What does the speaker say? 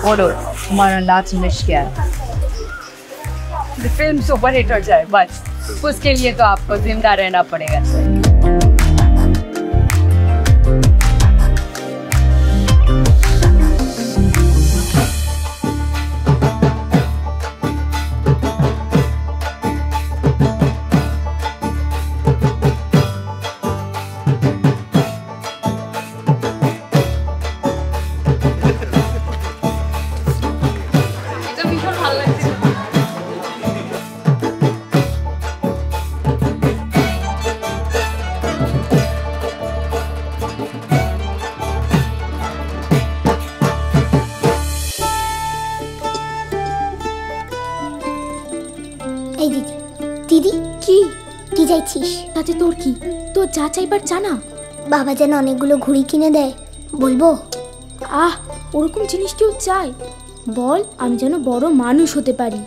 बोलो हमारा last wish क्या है? फिल्म सुपर हिट हो जाए बस, उसके लिए तो आपको जिंदा रहना पड़ेगा। এই দিদি, দিদি কি কি যাইছিস? তাতে তোর কি? তোর যা চাইবার জানা। বাবা যেন অনেকগুলো ঘুড়ি কিনে দেয়, বলবো? ওরকম জিনিস কেউ চায়? বল, আমি যেন বড় মানুষ হতে পারি।